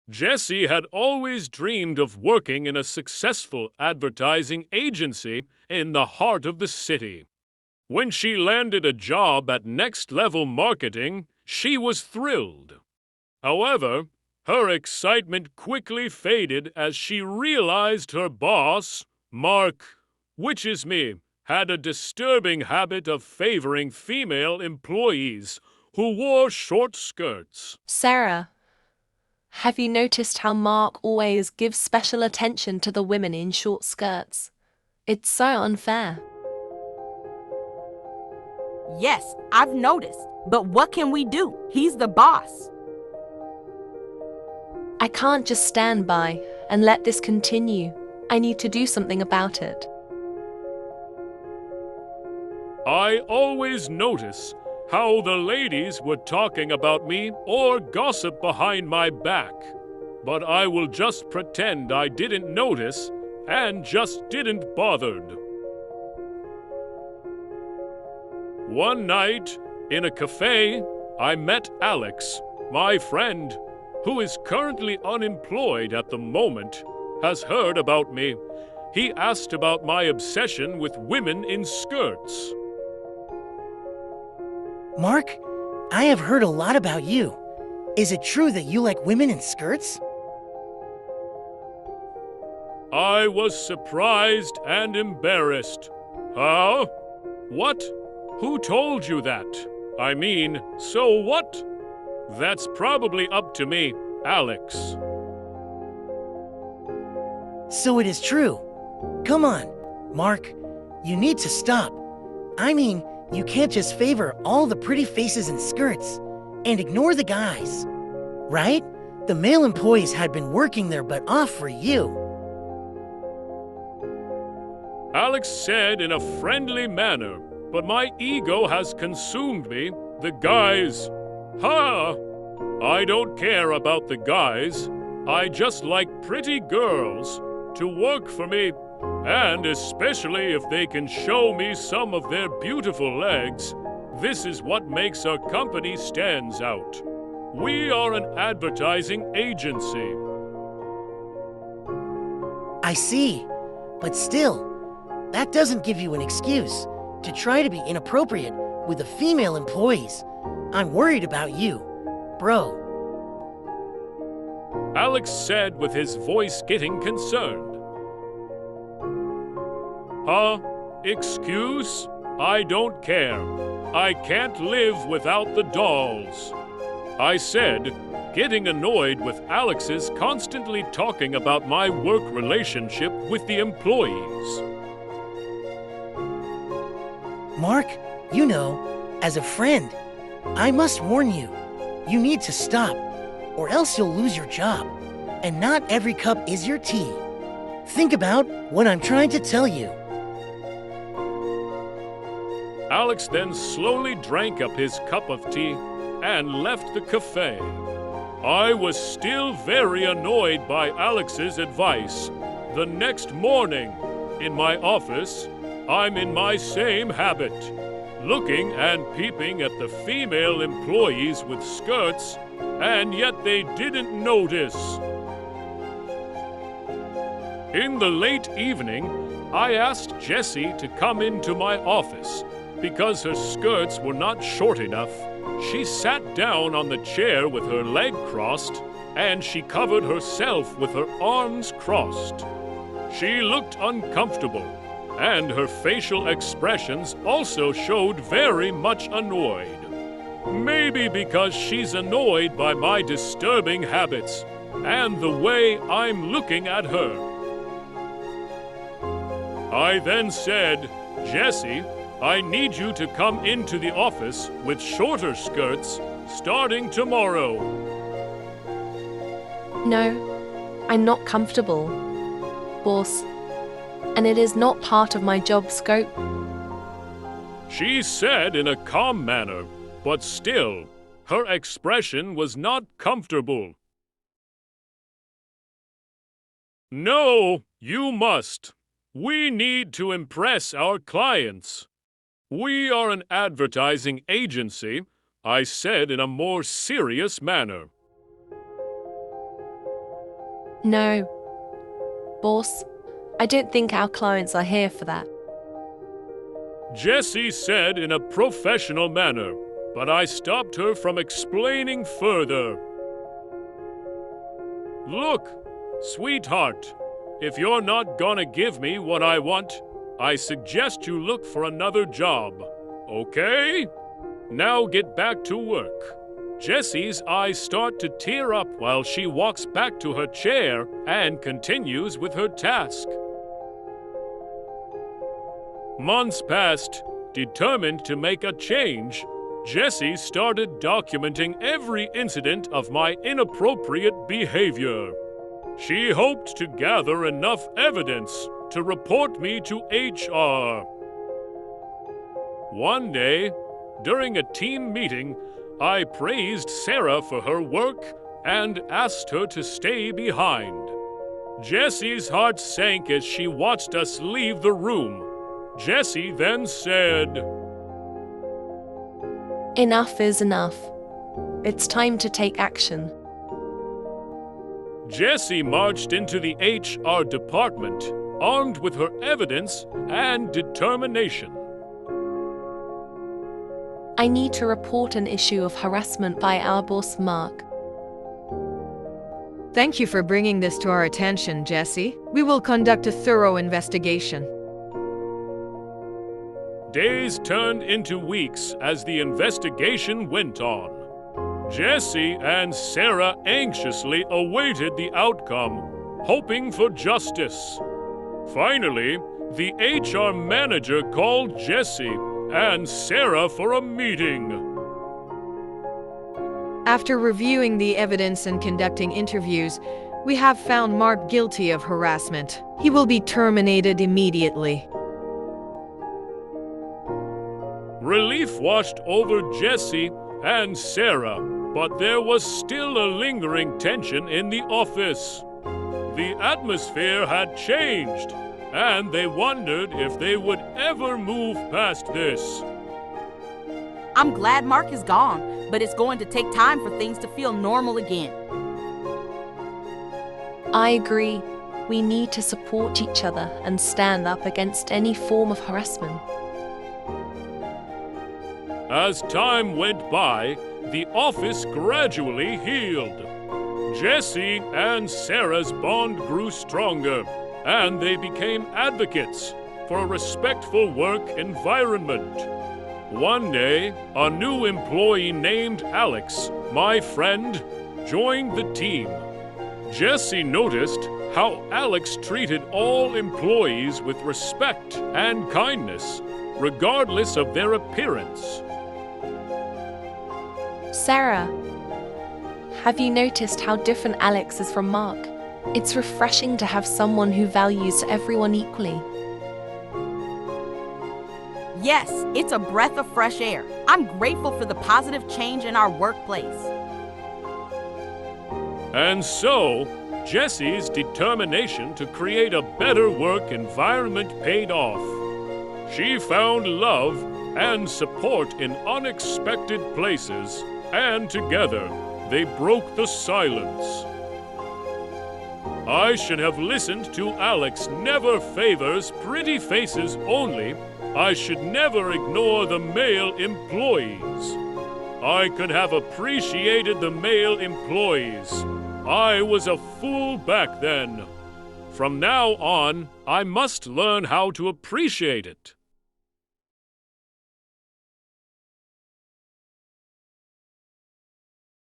Jessie had always dreamed of working in a successful advertising agency in the heart of the city. When she landed a job at Next Level Marketing, she was thrilled. However, her excitement quickly faded as she realized her boss, Mark, which is me, had a disturbing habit of favoring female employees who wore short skirts. Sarah, have you noticed how Mark always gives special attention to the women in short skirts? It's so unfair. Yes, I've noticed. But what can we do? He's the boss. I can't just stand by and let this continue. I need to do something about it. I always notice how the ladies were talking about me or gossip behind my back, but I will just pretend I didn't notice and just didn't bothered. One night, in a cafe, I met Alex, my friend, who is currently unemployed at the moment, has heard about me. He asked about my obsession with women in skirts. Mark, I have heard a lot about you. Is it true that you like women in skirts? I was surprised and embarrassed. Huh? What? Who told you that? I mean, so what? That's probably up to me, Alex. So it is true. Come on, Mark, you need to stop. I mean, you can't just favor all the pretty faces in skirts and ignore the guys, right? The male employees had been working their butt off for you. Alex said in a friendly manner, but my ego has consumed me. The guys. Ha! I don't care about the guys. I just like pretty girls to work for me, and especially if they can show me some of their beautiful legs. This is what makes our company stands out. We are an advertising agency. I see, but still, that doesn't give you an excuse to try to be inappropriate with the female employees. I'm worried about you, bro. Alex said with his voice getting concerned. Huh? Excuse? I don't care. I can't live without the dolls. I said, getting annoyed with Alex's constantly talking about my work relationship with the employees. Mark, you know, as a friend, I must warn you, you need to stop, or else you'll lose your job. And not every cup is your tea. Think about what I'm trying to tell you. Alex then slowly drank up his cup of tea and left the cafe. I was still very annoyed by Alex's advice. The next morning, in my office, I'm in my same habit, looking and peeping at the female employees with skirts, and yet they didn't notice. In the late evening, I asked Jessie to come into my office because her skirts were not short enough. She sat down on the chair with her leg crossed, and she covered herself with her arms crossed. She looked uncomfortable, and her facial expressions also showed very much annoyed. Maybe because she's annoyed by my disturbing habits and the way I'm looking at her. I then said, Jessie, I need you to come into the office with shorter skirts starting tomorrow. No, I'm not comfortable, boss, and it is not part of my job scope. She said in a calm manner, but still, her expression was not comfortable. No, you must. We need to impress our clients. We are an advertising agency, I said in a more serious manner. No. Boss, I don't think our clients are here for that. Jessie said in a professional manner, but I stopped her from explaining further. Look, sweetheart, if you're not gonna give me what I want, I suggest you look for another job, okay? Now get back to work. Jessie's eyes start to tear up while she walks back to her chair and continues with her task. Months passed. Determined to make a change, Jessie started documenting every incident of my inappropriate behavior. She hoped to gather enough evidence to report me to HR. One day, during a team meeting, I praised Sarah for her work and asked her to stay behind. Jessie's heart sank as she watched us leave the room. Jessie then said, Enough is enough. It's time to take action. Jessie marched into the HR department, armed with her evidence and determination. I need to report an issue of harassment by our boss, Mark. Thank you for bringing this to our attention, Jessie. We will conduct a thorough investigation. Days turned into weeks as the investigation went on. Jessie and Sarah anxiously awaited the outcome, hoping for justice. Finally, the HR manager called Jessie and Sarah for a meeting. After reviewing the evidence and conducting interviews, we have found Mark guilty of harassment. He will be terminated immediately. Relief washed over Jessie and Sarah, but there was still a lingering tension in the office. The atmosphere had changed, and they wondered if they would ever move past this. I'm glad Mark is gone, but it's going to take time for things to feel normal again. I agree. We need to support each other and stand up against any form of harassment. As time went by, the office gradually healed. Jessie and Sarah's bond grew stronger, and they became advocates for a respectful work environment. One day, a new employee named Alex, my friend, joined the team. Jessie noticed how Alex treated all employees with respect and kindness, regardless of their appearance. Sarah, have you noticed how different Alex is from Mark? It's refreshing to have someone who values everyone equally. Yes, it's a breath of fresh air. I'm grateful for the positive change in our workplace. And so, Jessie's determination to create a better work environment paid off. She found love and support in unexpected places, and together, they broke the silence. I should have listened to Alex never favors pretty faces only. I should never ignore the male employees. I could have appreciated the male employees. I was a fool back then. From now on, I must learn how to appreciate it.